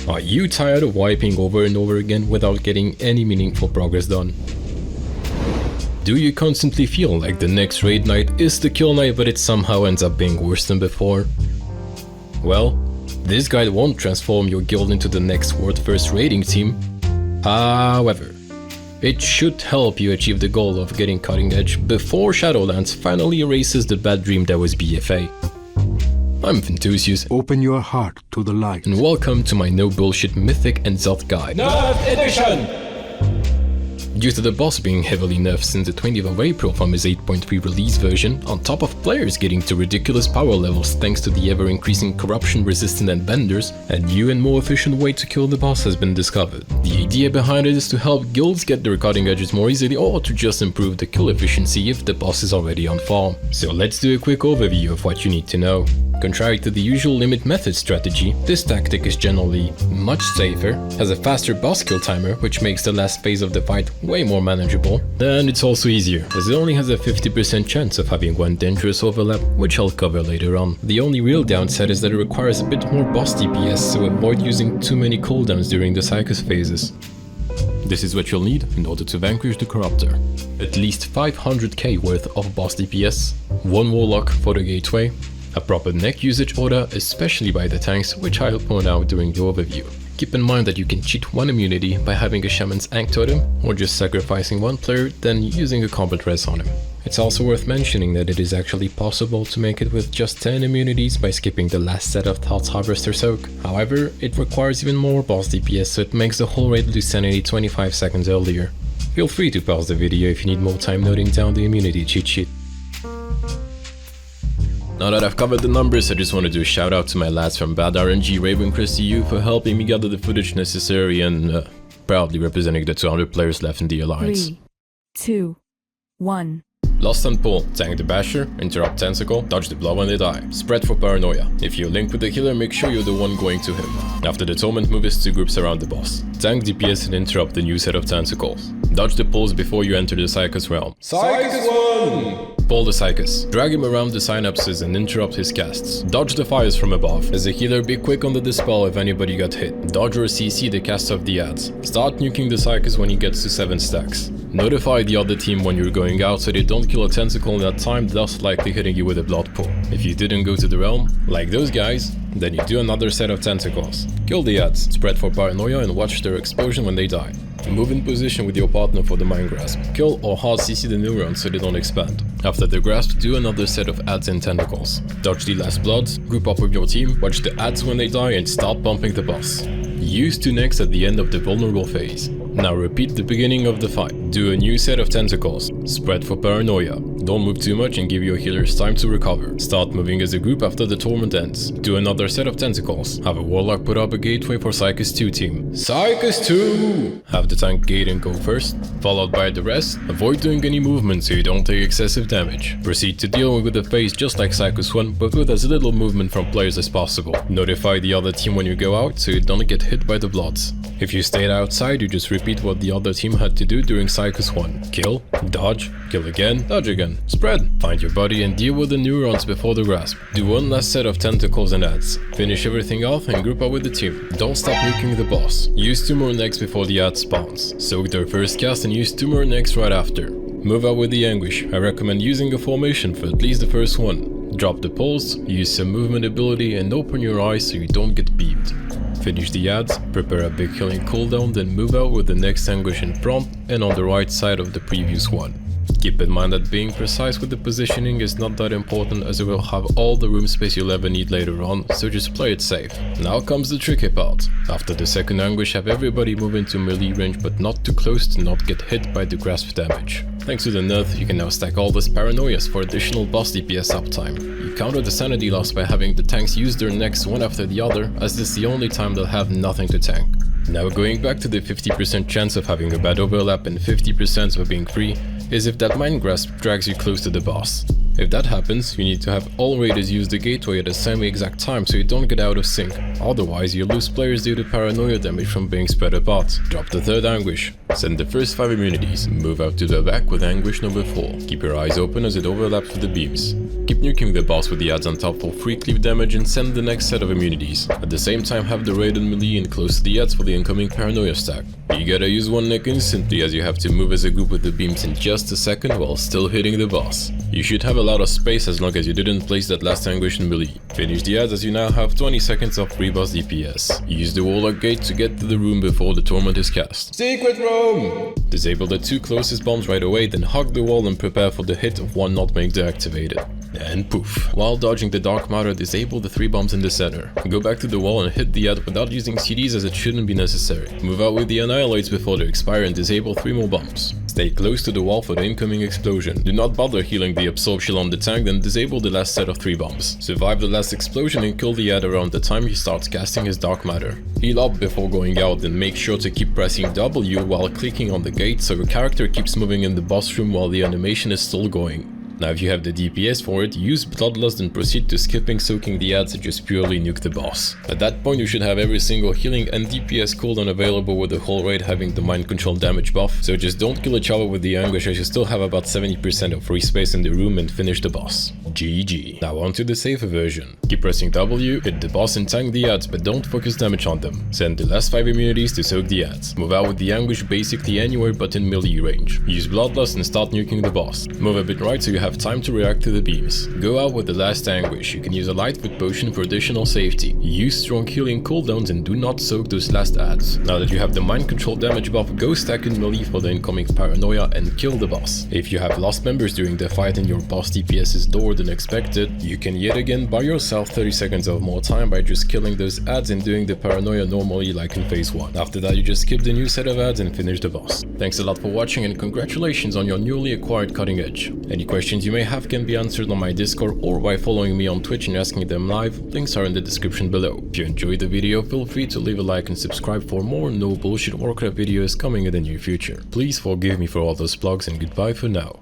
Are you tired of wiping over and over again without getting any meaningful progress done? Do you constantly feel like the next raid night is the kill night, but it somehow ends up being worse than before? Well, this guide won't transform your guild into the next world first raiding team. However, it should help you achieve the goal of getting cutting edge before Shadowlands finally erases the bad dream that was BFA. I'm Fintusius. Open your heart to the light. And welcome to my no bullshit Mythic N'zoth guide. NERFED EDITION! Due to the boss being heavily nerfed since the 20th of April from his 8.3 release version, on top of players getting to ridiculous power levels thanks to the ever-increasing corruption-resistant endbenders, a new and more efficient way to kill the boss has been discovered. The idea behind it is to help guilds get their cutting edges more easily, or to just improve the kill efficiency if the boss is already on farm. So let's do a quick overview of what you need to know. Contrary to the usual limit method strategy, this tactic is generally much safer, has a faster boss kill timer which makes the last phase of the fight way more manageable, and it's also easier, as it only has a 50% chance of having one dangerous overlap, which I'll cover later on. The only real downside is that it requires a bit more boss DPS, so avoid using too many cooldowns during the Psychus phases. This is what you'll need in order to vanquish the Corruptor. At least 500k worth of boss DPS, one Warlock for the gateway, a proper neck usage order, especially by the tanks, which I'll point out during the overview. Keep in mind that you can cheat one immunity by having a Shaman's Ankh Totem, or just sacrificing one player, then using a combat res on him. It's also worth mentioning that it is actually possible to make it with just 10 immunities by skipping the last set of Thought's Harvester Soak. However, it requires even more boss DPS, so it makes the whole raid lose sanity 25 seconds earlier. Feel free to pause the video if you need more time noting down the immunity cheat sheet. Now that I've covered the numbers, I just want to do a shout out to my lads from Bad RNG Ravencrest-EU for helping me gather the footage necessary and proudly representing the 200 players left in the Alliance. 3, 2, 1. Lost and Pull, tank the Basher, interrupt Tentacle, dodge the blow when they die. Spread for Paranoia. If you link with the healer, make sure you're the one going to him. After the Torment, move his two groups around the boss. Tank DPS and interrupt the new set of Tentacles. Dodge the pulls before you enter the Psychus realm. Psychus 1! Pull the Psychus. Drag him around the synapses and interrupt his casts. Dodge the fires from above. As a healer, be quick on the dispel if anybody got hit. Dodge or CC the cast of the ads. Start nuking the Psychus when he gets to 7 stacks. Notify the other team when you're going out so they don't kill a tentacle in that time, thus likely hitting you with a blood pool. If you didn't go to the realm, like those guys, then you do another set of tentacles. Kill the ads, spread for Paranoia and watch their explosion when they die. Move in position with your partner for the Mind Grasp. Kill or hard CC the neurons so they don't expand. After the grasp, do another set of ads and tentacles. Dodge the last bloods, group up with your team, watch the ads when they die and start bumping the boss. Use 2 necks at the end of the vulnerable phase. Now repeat the beginning of the fight. Do a new set of tentacles. Spread for Paranoia. Don't move too much and give your healers time to recover. Start moving as a group after the torment ends. Do another set of tentacles. Have a Warlock put up a gateway for Psychus 2 team. Psychus 2! Have the tank gate and go first, followed by the rest. Avoid doing any movement so you don't take excessive damage. Proceed to deal with the phase just like Psychus 1, but with as little movement from players as possible. Notify the other team when you go out so you don't get hit by the bloods. If you stayed outside, you just repeat what the other team had to do during Psychus 1. Kill, dodge, kill again, dodge again. Spread. Find your body and deal with the neurons before the grasp. Do one last set of tentacles and ads. Finish everything off and group up with the team. Don't stop nuking the boss. Use 2 more necks before the ad spawns. Soak their first cast and use 2 more necks right after. Move out with the Anguish. I recommend using a formation for at least the first one. Drop the pulse, use some movement ability and open your eyes so you don't get beamed. Finish the ads, prepare a big healing cooldown, then move out with the next Anguish in front and on the right side of the previous one. Keep in mind that being precise with the positioning is not that important, as it will have all the room space you'll ever need later on, so just play it safe. Now comes the tricky part. After the second Anguish, have everybody move into melee range but not too close to not get hit by the grasp damage. Thanks to the nerf, you can now stack all these Paranoias for additional boss DPS uptime. You counter the sanity loss by having the tanks use their necks one after the other, as this is the only time they'll have nothing to tank. Now going back to the 50% chance of having a bad overlap and 50% of being free, is if that Mind Grasp drags you close to the boss. If that happens, you need to have all raiders use the gateway at the same exact time so you don't get out of sync. Otherwise, you lose players due to paranoia damage from being spread apart. Drop the third anguish. Send the first 5 immunities. Move out to the back with anguish number 4. Keep your eyes open as it overlaps with the beams. Keep nuking the boss with the adds on top for free cleave damage and send the next set of immunities. At the same time, have the raid on melee and close to the adds for the incoming paranoia stack. You gotta use one nick instantly as you have to move as a group with the beams in just a second while still hitting the boss. You should have a lot of space as long as you didn't place that last anguish in melee. Finish the adds as you now have 20 seconds of free boss DPS. Use the warlock gate to get to the room before the torment is cast. Secret room! Disable the 2 closest bombs right away, then hug the wall and prepare for the hit of one not being deactivated. And poof. While dodging the dark matter, disable the 3 bombs in the center. Go back to the wall and hit the ad without using CDs as it shouldn't be necessary. Move out with the annihilates before they expire and disable 3 more bombs. Stay close to the wall for the incoming explosion. Do not bother healing the absorption on the tank, then disable the last set of 3 bombs. Survive the last explosion and kill the ad around the time he starts casting his dark matter. Heal up before going out, then make sure to keep pressing W while clicking on the gate so your character keeps moving in the boss room while the animation is still going. Now if you have the DPS for it, use Bloodlust and proceed to skipping soaking the ads and just purely nuke the boss. At that point you should have every single healing and DPS cooldown available with the whole raid having the mind control damage buff, so just don't kill each other with the anguish as you still have about 70% of free space in the room and finish the boss. GG. Now on to the safer version. Keep pressing W, hit the boss and tank the ads but don't focus damage on them. Send the last 5 immunities to soak the ads. Move out with the anguish basically anywhere but in melee range. Use Bloodlust and start nuking the boss. Move a bit right so you have time to react to the beams. Go out with the last anguish. You can use a lightfoot potion for additional safety. Use strong healing cooldowns and do not soak those last ads. Now that you have the mind control damage buff, go stack in melee for the incoming paranoia and kill the boss. If you have lost members during the fight and your boss DPS is lower than expected, you can yet again buy yourself 30 seconds of more time by just killing those ads and doing the paranoia normally like in phase 1. After that you just skip the new set of ads and finish the boss. Thanks a lot for watching and congratulations on your newly acquired cutting edge. Any questions you may have can be answered on my Discord or by following me on Twitch and asking them live. Links are in the description below. If you enjoyed the video, feel free to leave a like and subscribe for more no bullshit Warcraft videos coming in the near future. Please forgive me for all those plugs and goodbye for now.